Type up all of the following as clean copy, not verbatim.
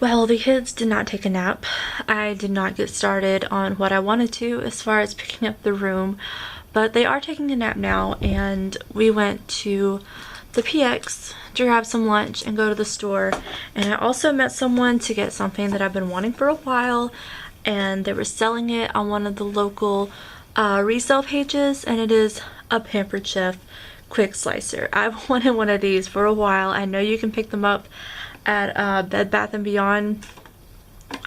Well, the kids did not take a nap. I did not get started on what I wanted to as far as picking up the room, but they are taking a nap now, and we went to the PX to grab some lunch and go to the store. And I also met someone to get something that I've been wanting for a while, and they were selling it on one of the local resale pages, and it is a Pampered Chef quick slicer. I've wanted one of these for a while. I know you can pick them up at Bed Bath & Beyond,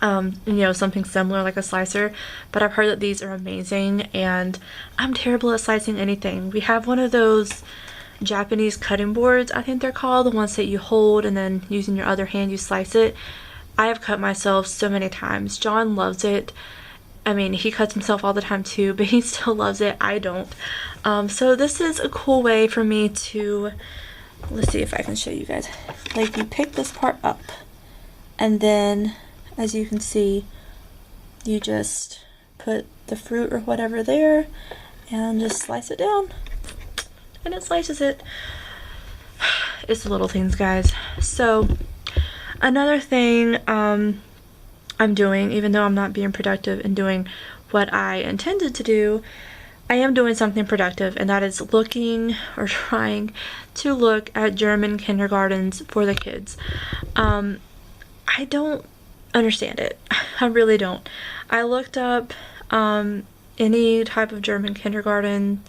you know, something similar like a slicer, but I've heard that these are amazing, and I'm terrible at slicing anything. We have one of those Japanese cutting boards, I think they're called, the ones that you hold and then using your other hand you slice it. I have cut myself so many times. John loves it. I mean, he cuts himself all the time too, but he still loves it. I don't. So this is a cool way for me to, let's see if I can show you guys. Like, you pick this part up, and then, as you can see, you just put the fruit or whatever there, and just slice it down, and it slices it. It's the little things, guys. So, another thing I'm doing, even though I'm not being productive and doing what I intended to do, I am doing something productive, and that is looking or trying to look at German kindergartens for the kids. I don't understand it. I really don't. I looked up any type of German kindergarten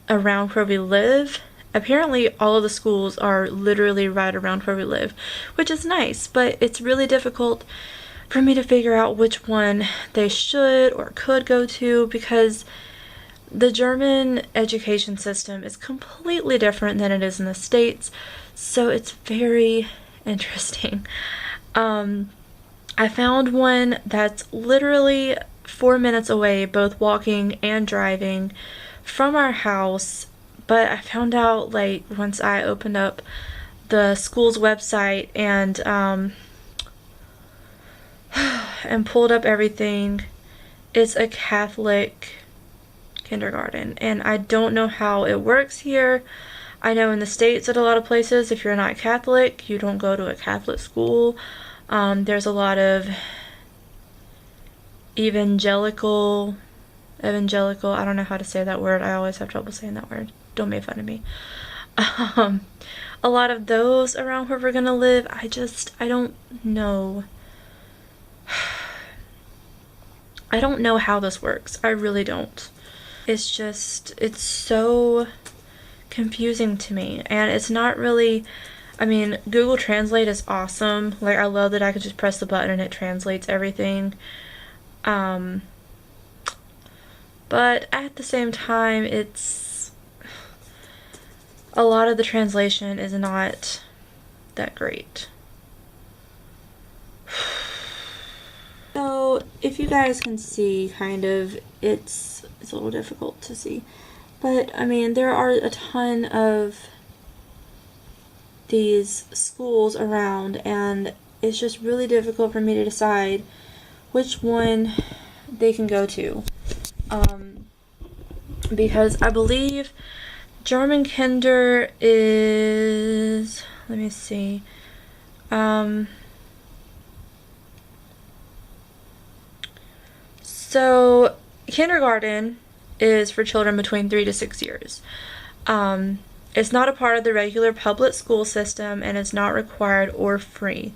around where we live. Apparently all of the schools are literally right around where we live, which is nice, but it's really difficult for me to figure out which one they should or could go to, because the German education system is completely different than it is in the States, so it's very interesting. I found one that's literally 4 minutes away, both walking and driving, from our house, but I found out, like, once I opened up the school's website and pulled up everything, it's a Catholic kindergarten, and I don't know how it works here. I know in the States at a lot of places, if you're not Catholic, you don't go to a Catholic school. There's a lot of evangelical, I don't know how to say that word. I always have trouble saying that word. Don't make fun of me. A lot of those around where we're gonna live. I don't know. I don't know how this works. I really don't. It's just, it's so confusing to me, and it's not really, I mean, Google Translate is awesome. Like, I love that I could just press the button and it translates everything. But at the same time, it's, a lot of the translation is not that great. So, if you guys can see, kind of, it's a little difficult to see. But, I mean, there are a ton of these schools around, and it's just really difficult for me to decide which one they can go to. Because I believe German Kinder is, let me see, so kindergarten is for children between 3 to 6 years. It's not a part of the regular public school system, and it's not required or free.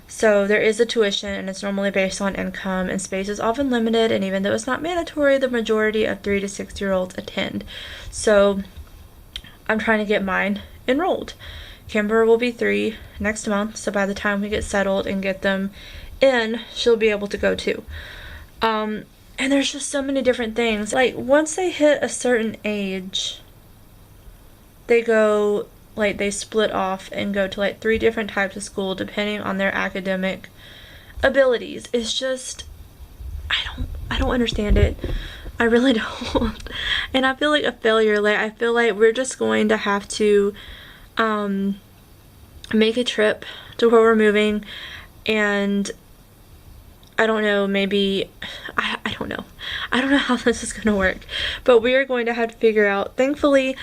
So there is a tuition, and it's normally based on income, and space is often limited, and even though it's not mandatory, the majority of 3 to 6 year olds attend. So I'm trying to get mine enrolled. Kimber will be 3 next month, so by the time we get settled and get them in, she'll be able to go too. And there's just so many different things. Like, once they hit a certain age, they go, like, they split off and go to, like, 3 different types of school depending on their academic abilities. It's just, I don't understand it. I really don't. And I feel like a failure. Like, I feel like we're just going to have to make a trip to where we're moving, and I don't know, maybe, I don't know how this is going to work, but we are going to have to figure out. Thankfully,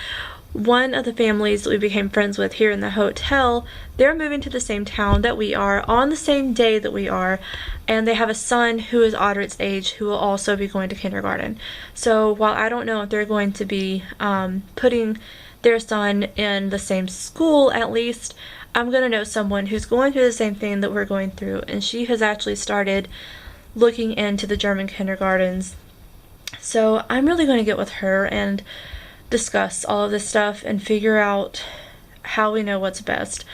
one of the families that we became friends with here in the hotel, they're moving to the same town that we are on the same day that we are, and they have a son who is Audrey's age who will also be going to kindergarten. So while I don't know if they're going to be putting their son in the same school, at least I'm going to know someone who's going through the same thing that we're going through, and she has actually started looking into the German kindergartens. So I'm really going to get with her and discuss all of this stuff and figure out how we know what's best,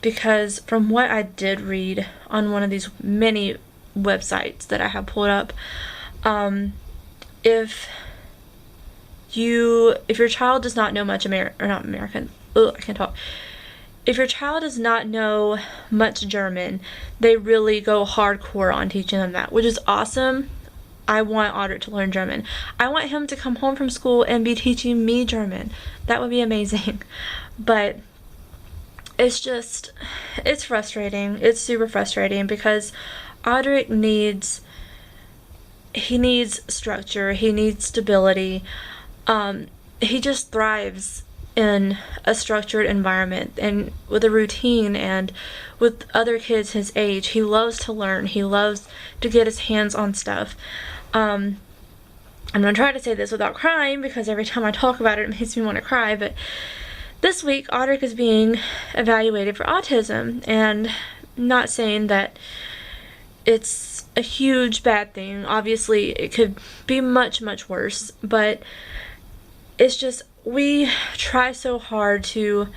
because from what I did read on one of these many websites that I have pulled up, if your child does not know much if your child does not know much German, they really go hardcore on teaching them that, which is awesome. I want Audrey to learn German. I want him to come home from school and be teaching me German. That would be amazing. But it's frustrating. It's super frustrating because Audrey needs structure. He needs stability. He just thrives in a structured environment and with a routine and with other kids his age. He loves to learn. He loves to get his hands on stuff. I'm going to try to say this without crying, because every time I talk about it, it makes me want to cry, but this week, Audrey is being evaluated for autism, and not saying that it's a huge bad thing. Obviously, it could be much, much worse, but it's just, we try so hard to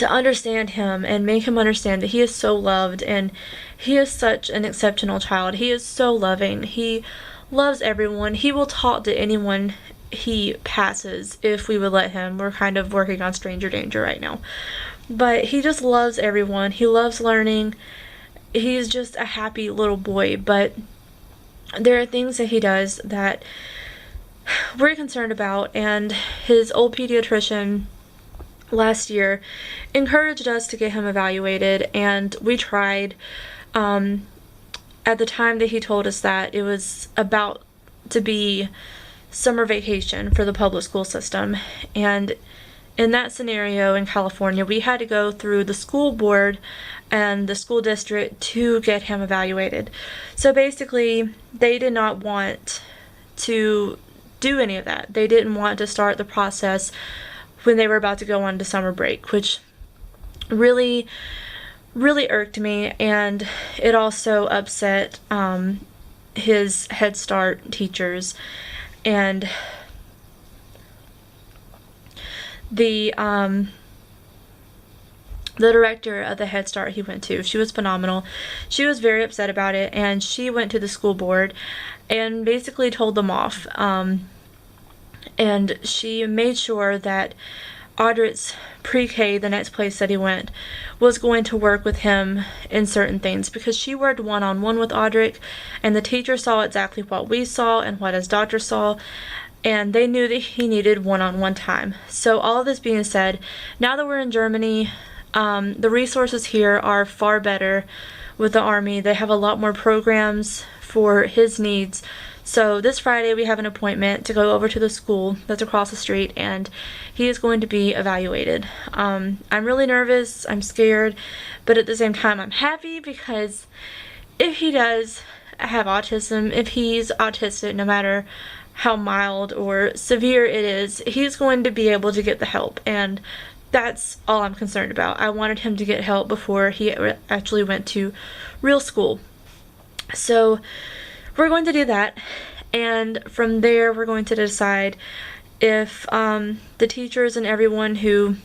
understand him and make him understand that he is so loved and he is such an exceptional child. He is so loving. He loves everyone. He will talk to anyone he passes if we would let him. We're kind of working on stranger danger right now. But he just loves everyone. He loves learning. He's just a happy little boy. But there are things that he does that we're concerned about, and his old pediatrician last year encouraged us to get him evaluated, and we tried. At the time that he told us that, it was about to be summer vacation for the public school system, and in that scenario in California, we had to go through the school board and the school district to get him evaluated. So basically, they did not want to do any of that. They didn't want to start the process when they were about to go on to summer break, which really irked me, and it also upset his Head Start teachers. And the director of the Head Start he went to, she was phenomenal. She was very upset about it, and she went to the school board and basically told them off. And she made sure that Audrey's pre-K, the next place that he went, was going to work with him in certain things, because she worked one-on-one with Audrey, and the teacher saw exactly what we saw and what his doctor saw, and they knew that he needed one-on-one time. So all of this being said, now that we're in Germany, the resources here are far better with the Army. They have a lot more programs for his needs. So this Friday we have an appointment to go over to the school that's across the street, and he is going to be evaluated. I'm really nervous, I'm scared, but at the same time I'm happy, because if he does have autism, if he's autistic, no matter how mild or severe it is, he's going to be able to get the help, and that's all I'm concerned about. I wanted him to get help before he actually went to real school. So we're going to do that, and from there we're going to decide if the teachers and everyone who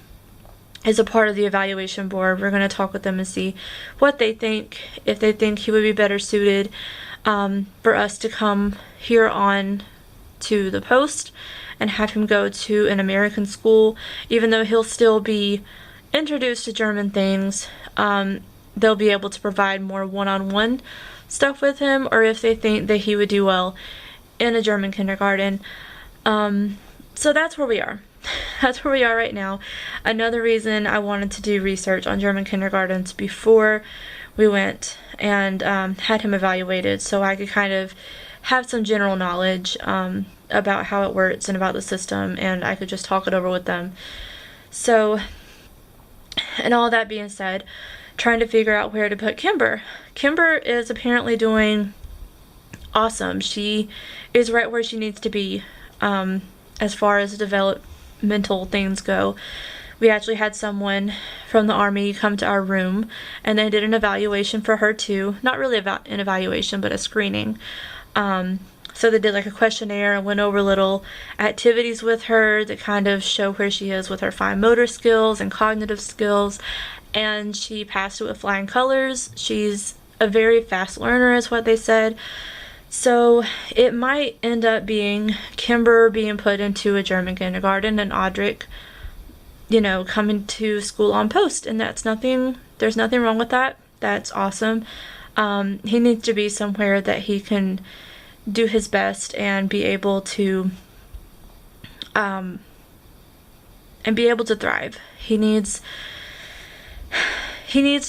is a part of the evaluation board, we're going to talk with them and see what they think, if they think he would be better suited for us to come here on to the post and have him go to an American school. Even though he'll still be introduced to German things, they'll be able to provide more one-on-one stuff with him, or if they think that he would do well in a German kindergarten. So that's where we are. That's where we are right now. Another reason I wanted to do research on German kindergartens before we went and had him evaluated, so I could kind of have some general knowledge of about how it works and about the system, and I could just talk it over with them. So, and all that being said, trying to figure out where to put Kimber. Kimber is apparently doing awesome. She is right where she needs to be as far as developmental things go. We actually had someone from the Army come to our room, and they did an evaluation for her too. Not really an evaluation, but a screening. So they did like a questionnaire and went over little activities with her to kind of show where she is with her fine motor skills and cognitive skills. And she passed it with flying colors. She's a very fast learner is what they said. So it might end up being Kimber being put into a German kindergarten and Audric, you know, coming to school on post. And there's nothing wrong with that. That's awesome. He needs to be somewhere that he can do his best and be able to thrive. He needs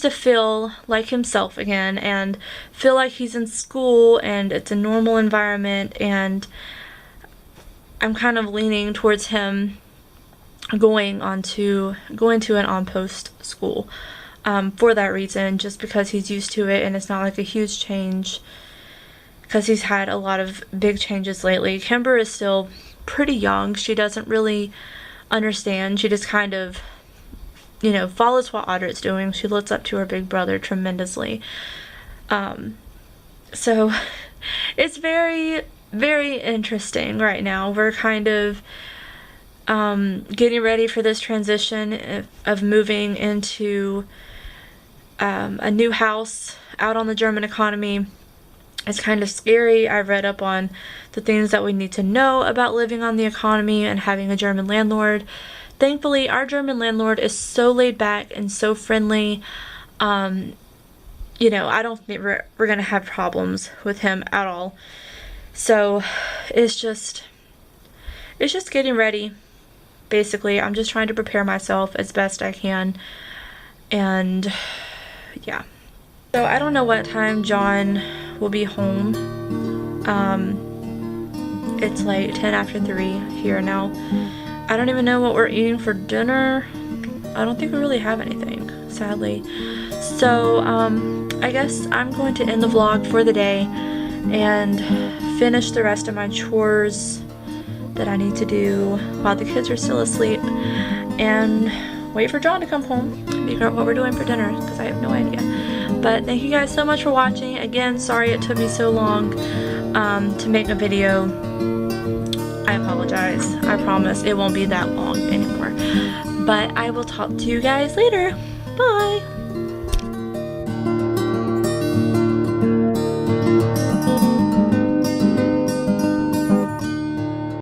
to feel like himself again and feel like he's in school and it's a normal environment, and I'm kind of leaning towards him going to an on-post school for that reason, just because he's used to it and it's not like a huge change, because he's had a lot of big changes lately. Kimber is still pretty young. She doesn't really understand. She just kind of, you know, follows what Audric's doing. She looks up to her big brother tremendously. So it's very, very interesting right now. We're kind of getting ready for this transition of moving into a new house out on the German economy. It's kind of scary. I read up on the things that we need to know about living on the economy and having a German landlord. Thankfully, our German landlord is so laid back and so friendly. You know, I don't think we're going to have problems with him at all. So, it's just getting ready. Basically, I'm just trying to prepare myself as best I can. And, yeah. So, I don't know what time John will be home. It's like 10 after 3 here now. I don't even know what we're eating for dinner. I don't think we really have anything, sadly. So, I guess I'm going to end the vlog for the day and finish the rest of my chores that I need to do while the kids are still asleep, and wait for John to come home and figure out what we're doing for dinner, because I have no idea. But thank you guys so much for watching. Again, sorry it took me so long to make a video. I apologize. I promise it won't be that long anymore. But I will talk to you guys later. Bye!